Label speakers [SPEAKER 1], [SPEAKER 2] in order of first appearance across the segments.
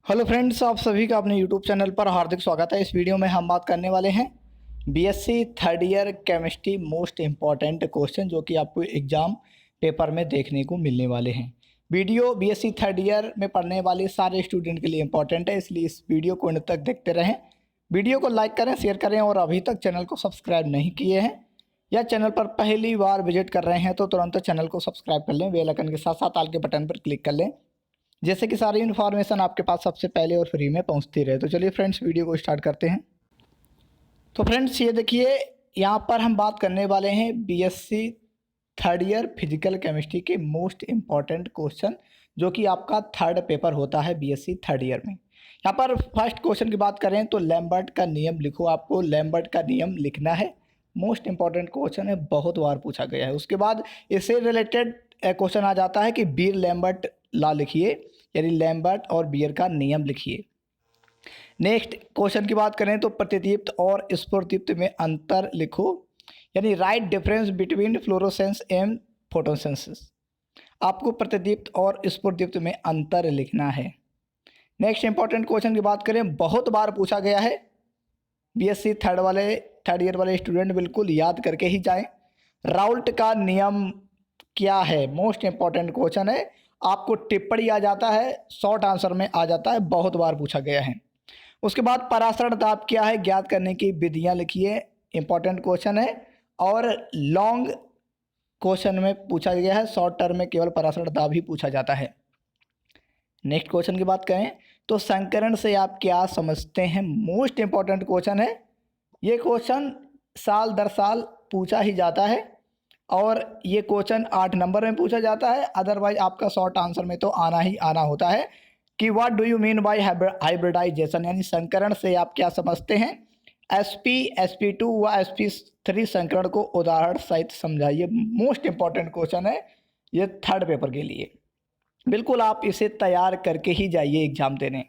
[SPEAKER 1] Hello friends, आप सभी का अपने यूट्यूब चैनल पर हार्दिक स्वागत है। इस वीडियो में हम बात करने वाले हैं BSc third year chemistry most important question जो कि आपको एग्ज़ाम पेपर में देखने को मिलने वाले हैं। वीडियो बीएससी थर्ड ईयर में पढ़ने वाले सारे स्टूडेंट के लिए इम्पॉर्टेंट है, इसलिए इस वीडियो को अंत तक देखते रहें। वीडियो को लाइक करें, शेयर करें और अभी तक चैनल को सब्सक्राइब नहीं किए हैं या चैनल पर पहली बार विजिट कर रहे हैं तो तुरंत चैनल को सब्सक्राइब कर लें। बेल आइकन के साथ साथ आल के बटन पर क्लिक कर लें, जैसे कि सारी इन्फॉर्मेशन आपके पास सबसे पहले और फ्री में पहुंचती रहे। तो चलिए फ्रेंड्स, वीडियो को स्टार्ट करते हैं। तो फ्रेंड्स, ये देखिए, यहाँ पर हम बात करने वाले हैं BSc third year physical chemistry के मोस्ट इम्पॉर्टेंट क्वेश्चन, जो कि आपका थर्ड पेपर होता है बीएससी थर्ड ईयर में। यहाँ पर फर्स्ट क्वेश्चन की बात करें तो लैम्बर्ट का नियम लिखो। आपको लैम्बर्ट का नियम लिखना है, मोस्ट इम्पॉर्टेंट क्वेश्चन है, बहुत बार पूछा गया है। उसके बाद इससे रिलेटेड क्वेश्चन आ जाता है कि बीयर लैम्बर्ट लॉ लिखिए, यानी लैम्बर्ट और बीयर का नियम लिखिए। नेक्स्ट क्वेश्चन की बात करें तो प्रतिदीप्त और स्फुरदीप्त में अंतर लिखो, यानी right difference between fluorescence and photosynthesis. आपको प्रतिदीप्त और स्फुरदीप्त में अंतर लिखना है। नेक्स्ट इंपॉर्टेंट क्वेश्चन की बात करें, बहुत बार पूछा गया है, बीएससी थर्ड ईयर वाले स्टूडेंट बिल्कुल याद करके ही जाएं। राउल्ट का नियम क्या है? मोस्ट इंपॉर्टेंट क्वेश्चन है, आपको टिप्पणी आ जाता है, शॉर्ट आंसर में आ जाता है, बहुत बार पूछा गया है। उसके बाद परासरण दाब क्या है, ज्ञात करने की विधियां लिखिए, इंपॉर्टेंट क्वेश्चन है। और लॉन्ग क्वेश्चन में पूछा गया है, शॉर्ट टर्म में केवल परासरण दाब ही पूछा जाता है। नेक्स्ट क्वेश्चन की बात करें तो संकरण से आप क्या समझते हैं? मोस्ट इंपॉर्टेंट क्वेश्चन है, ये क्वेश्चन साल दर साल पूछा ही जाता है और ये क्वेश्चन 8 नंबर में पूछा जाता है। अदरवाइज आपका शॉर्ट आंसर में तो आना ही आना होता है कि what do you mean by hybridization, यानी संकरण से आप क्या समझते हैं। sp sp2 व sp3 संकरण को उदाहरण सहित समझाइए। मोस्ट इंपॉर्टेंट क्वेश्चन है ये थर्ड पेपर के लिए, बिल्कुल आप इसे तैयार करके ही जाइए एग्जाम देने।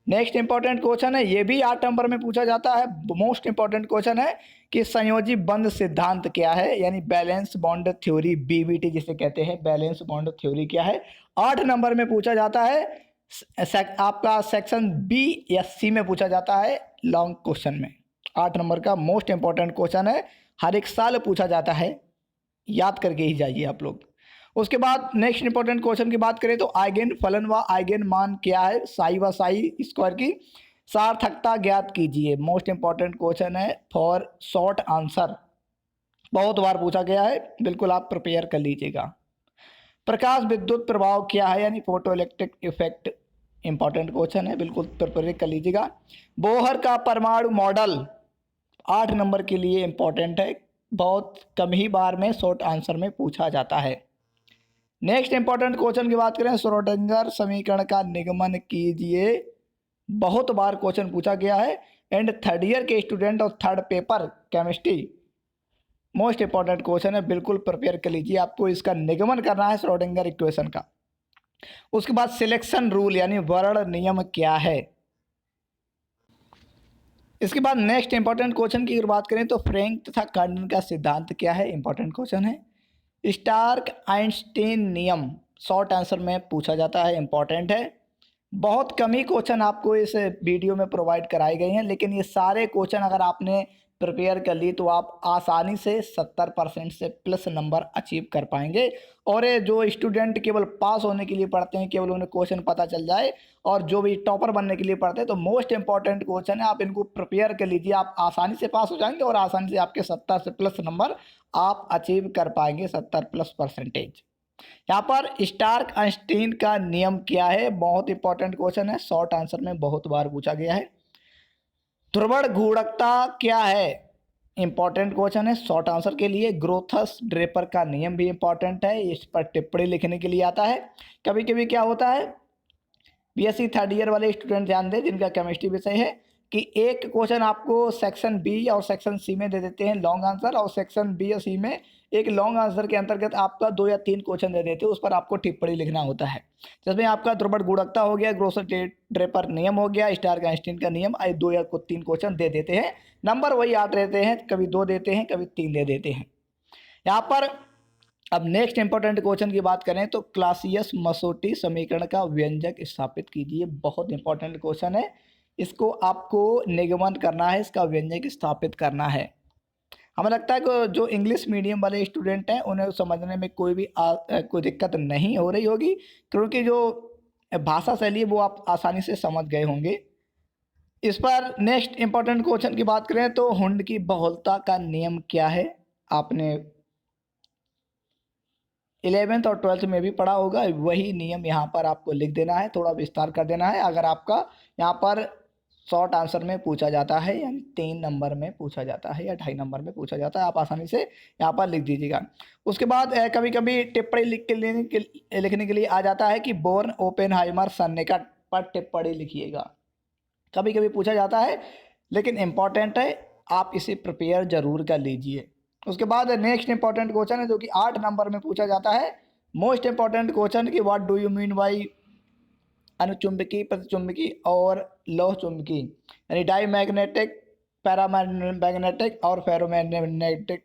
[SPEAKER 1] नेक्स्ट इंपॉर्टेंट क्वेश्चन है, ये भी 8 नंबर में पूछा जाता है। मोस्ट इंपॉर्टेंट क्वेश्चन है कि संयोजी बंध सिद्धांत क्या है, यानी बैलेंस बॉन्ड थ्योरी, बीबीटी जिसे कहते हैं, बैलेंस बॉन्ड थ्योरी क्या है। 8 नंबर में पूछा जाता है, आपका सेक्शन बी या सी में पूछा जाता है, लॉन्ग क्वेश्चन में। 8 नंबर का मोस्ट इंपॉर्टेंट क्वेश्चन है, हर एक साल पूछा जाता है, याद करके ही जाइए आप लोग। उसके बाद नेक्स्ट इंपॉर्टेंट क्वेश्चन की बात करें तो आइगेन फलन व आइगेन मान क्या है, साई व साई स्क्वायर की सार्थकता ज्ञात कीजिए। मोस्ट इंपॉर्टेंट क्वेश्चन है फॉर शॉर्ट आंसर, बहुत बार पूछा गया है, बिल्कुल आप प्रिपेयर कर लीजिएगा। प्रकाश विद्युत प्रभाव क्या है, यानी photo electric effect, important question है, बिल्कुल प्रिपेयर कर लीजिएगा। बोहर का परमाणु मॉडल 8 नंबर के लिए इंपॉर्टेंट है, बहुत कम ही बार में शॉर्ट आंसर में पूछा जाता है। नेक्स्ट इंपॉर्टेंट क्वेश्चन की बात करें, श्रोडिंगर समीकरण का निगमन कीजिए, बहुत बार क्वेश्चन पूछा गया है एंड थर्ड ईयर के स्टूडेंट और third paper chemistry most important question है, बिल्कुल प्रिपेयर कर लीजिए। आपको इसका निगमन करना है श्रोडिंगर इक्वेशन का। उसके बाद सिलेक्शन रूल यानी वर्ण नियम क्या है। इसके बाद नेक्स्ट इंपॉर्टेंट क्वेश्चन की अगर बात करें तो फ्रैंक तथा कार्डन का सिद्धांत क्या है, इंपॉर्टेंट क्वेश्चन है। स्टार्क आइंस्टीन नियम शॉर्ट आंसर में पूछा जाता है, इंपॉर्टेंट है। बहुत कम ही क्वेश्चन आपको इस वीडियो में प्रोवाइड कराए गए हैं, लेकिन ये सारे क्वेश्चन अगर आपने प्रिपेयर कर ली तो आप आसानी से 70% से प्लस नंबर अचीव कर पाएंगे। और ये जो स्टूडेंट केवल पास होने के लिए पढ़ते हैं, केवल उन्हें क्वेश्चन पता चल जाए, और जो भी टॉपर बनने के लिए पढ़ते हैं, तो मोस्ट इंपॉर्टेंट क्वेश्चन है, आप इनको प्रिपेयर कर लीजिए, आप आसानी से पास हो जाएंगे और आसानी से आपके 70 से प्लस नंबर आप अचीव कर पाएंगे, 70+%। यहाँ पर स्टार्क आइंस्टीन का नियम क्या है, बहुत इंपॉर्टेंट क्वेश्चन है, शॉर्ट आंसर में बहुत बार पूछा गया है। ध्रुवण गुणकता क्या है, इंपॉर्टेंट क्वेश्चन है शॉर्ट आंसर के लिए। ग्रोथस ड्रेपर का नियम भी इंपॉर्टेंट है, इस पर टिप्पणी लिखने के लिए आता है। कभी कभी क्या होता है, बीएससी थर्ड ईयर वाले स्टूडेंट ध्यान दें जिनका केमिस्ट्री विषय है, कि एक क्वेश्चन आपको सेक्शन बी और सेक्शन सी में दे देते हैं लॉन्ग आंसर, और सेक्शन बी और सी में एक लॉन्ग आंसर के अंतर्गत आपका 2 या 3 क्वेश्चन दे देते हैं, उस पर आपको टिप्पणी लिखना होता है। जिसमें आपका ध्रुवण गुणकता हो गया, ग्रोथस ड्रेपर नियम हो गया, स्टार्क आइंस्टीन का नियम, 2 या 3 क्वेश्चन दे देते हैं। नंबर वही 8 रहते हैं, कभी 2 देते हैं, कभी 3 दे देते हैं। यहाँ पर अब नेक्स्ट इंपॉर्टेंट क्वेश्चन की बात करें तो क्लासियस मसोटी समीकरण का व्यंजक स्थापित कीजिए। बहुत इंपॉर्टेंट क्वेश्चन है, इसको आपको निगमन करना है, इसका व्यंजक स्थापित करना है। हमें लगता है कि जो इंग्लिश मीडियम वाले स्टूडेंट हैं उन्हें समझने में कोई दिक्कत नहीं हो रही होगी, क्योंकि जो भाषा शैली है वो आप आसानी से समझ गए होंगे। इस पर नेक्स्ट इंपॉर्टेंट क्वेश्चन की बात करें तो हुंड की बहुलता का नियम क्या है। आपने 11th और 12th में भी पढ़ा होगा, वही नियम यहाँ पर आपको लिख देना है, थोड़ा विस्तार कर देना है। अगर आपका यहाँ पर शॉर्ट आंसर में पूछा जाता है, यानी 3 नंबर में पूछा जाता है या 2.5 नंबर में पूछा जाता है, आप आसानी से यहाँ पर लिख दीजिएगा। उसके बाद कभी कभी टिप्पणी लिखने के लिए आ जाता है कि बोर्न ओपेनहाइमर सन्निकट पर टिप्पणी लिखिएगा, कभी कभी पूछा जाता है, लेकिन इम्पॉर्टेंट है, आप इसे प्रिपेयर जरूर कर लीजिए। उसके बाद नेक्स्ट इंपॉर्टेंट क्वेश्चन है जो कि 8 नंबर में पूछा जाता है, मोस्ट इंपॉर्टेंट क्वेश्चन कि what do you mean by अनुचुंबकी, प्रतिचुंबकी और लौह चुंबकी, यानी डाईमैग्नेटिक, पैरामैग्नेटिक और फेरोमैग्नेटिक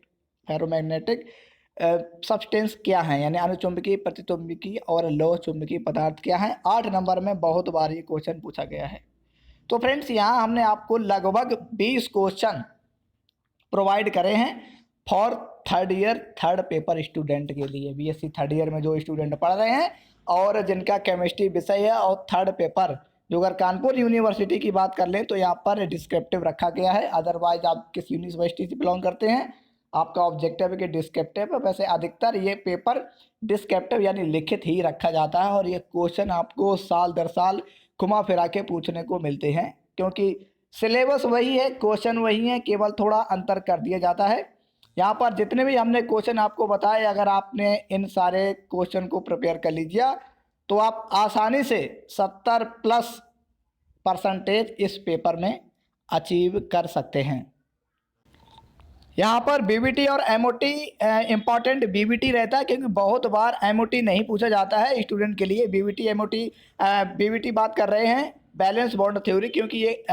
[SPEAKER 1] सब्सटेंस क्या है, यानी अनुचुंबकी, प्रतिचुंबकी और लौह चुंबकी पदार्थ क्या है। 8 नंबर में बहुत बार ये क्वेश्चन पूछा गया है। तो फ्रेंड्स यहाँ हमने आपको लगभग 20 क्वेश्चन प्रोवाइड करे हैं for third year third paper student के लिए। बीएससी थर्ड ईयर में जो स्टूडेंट पढ़ रहे हैं और जिनका केमिस्ट्री विषय है और थर्ड पेपर, जो अगर कानपुर यूनिवर्सिटी की बात कर लें तो यहाँ पर डिस्क्रिप्टिव रखा गया है। अदरवाइज आप किस यूनिवर्सिटी से बिलोंग करते हैं, आपका ऑब्जेक्टिव है कि डिस्क्रिप्टिव है। वैसे अधिकतर ये पेपर डिस्क्रिप्टिव यानी लिखित ही रखा जाता है, और ये क्वेश्चन आपको साल दर साल घुमा फिरा के पूछने को मिलते हैं, क्योंकि सिलेबस वही है, क्वेश्चन वही है, केवल थोड़ा अंतर कर दिया जाता है। यहाँ पर जितने भी हमने क्वेश्चन आपको बताए, अगर आपने इन सारे क्वेश्चन को प्रिपेयर कर लीजिए तो आप आसानी से 70+ % इस पेपर में अचीव कर सकते हैं। यहाँ पर बीबीटी और एमओटी इम्पॉर्टेंट बीबीटी रहता है, क्योंकि बहुत बार एमओटी नहीं पूछा जाता है स्टूडेंट के लिए। बीबीटी एमओटी बीबीटी बात कर रहे हैं बैलेंस बॉन्ड थ्योरी, क्योंकि ये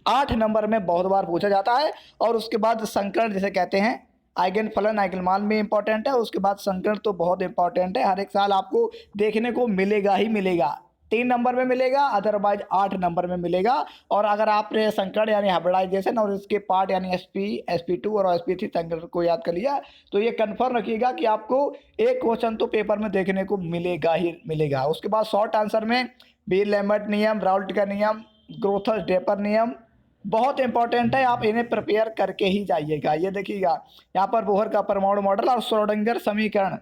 [SPEAKER 1] 8 नंबर में बहुत बार पूछा जाता है। और उसके बाद संकरण जिसे कहते हैं, आइगन फलन आइगन मान भी इंपॉर्टेंट है। उसके बाद संकरण तो बहुत इंपॉर्टेंट है, हर एक साल आपको देखने को मिलेगा ही मिलेगा। 3 नंबर में मिलेगा, अदरवाइज 8 नंबर में मिलेगा। और अगर आपने संकरण यानी हाइब्रिडाइजेशन और इसके पार्ट यानी sp2 और sp3 संकरण को याद कर लिया तो ये कन्फर्म रखिएगा कि आपको एक क्वेश्चन तो पेपर में देखने को मिलेगा ही मिलेगा। उसके बाद शॉर्ट आंसर में बीर-लैम्बर्ट नियम, राउल्ट का नियम, ग्रोथर-ड्रेपर नियम बहुत इंपॉर्टेंट है, आप इन्हें प्रिपेयर करके ही जाइएगा। ये देखिएगा यहाँ पर बोहर का परमाणु मॉडल और श्रोडिंगर समीकरण।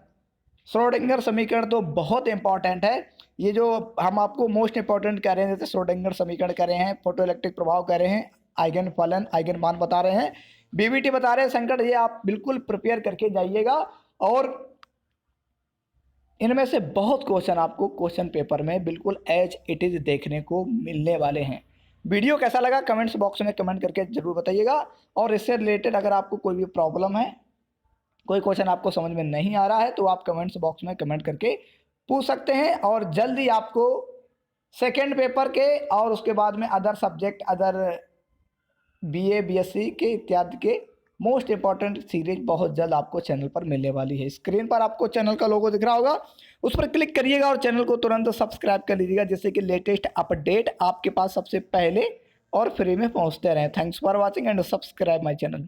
[SPEAKER 1] श्रोडिंगर समीकरण तो बहुत इंपॉर्टेंट है, ये जो हम आपको मोस्ट इंपॉर्टेंट कह रहे हैं, जैसे श्रोडिंगर समीकरण कह रहे हैं, फोटोइलेक्ट्रिक प्रभाव कह रहे हैं, आइगन फलन आइगन मान बता रहे हैं, बीबीटी बता रहे हैं, संकट, ये आप बिल्कुल प्रिपेयर करके जाइएगा। और इनमें से बहुत क्वेश्चन आपको क्वेश्चन पेपर में बिल्कुल एज इट इज़ देखने को मिलने वाले हैं। वीडियो कैसा लगा कमेंट्स बॉक्स में कमेंट करके ज़रूर बताइएगा। और इससे रिलेटेड अगर आपको कोई भी प्रॉब्लम है, कोई क्वेश्चन आपको समझ में नहीं आ रहा है, तो आप कमेंट्स बॉक्स में कमेंट करके पूछ सकते हैं। और जल्दी आपको सेकेंड पेपर के और उसके बाद में other subject, other BA BSc के इत्यादि के मोस्ट इंपॉर्टेंट सीरीज बहुत जल्द आपको चैनल पर मिलने वाली है। स्क्रीन पर आपको चैनल का लोगो दिख रहा होगा, उस पर क्लिक करिएगा और चैनल को तुरंत सब्सक्राइब कर लीजिएगा, जिससे कि लेटेस्ट अपडेट आपके पास सबसे पहले और फ्री में पहुंचते रहें। Thanks for watching and subscribe my channel.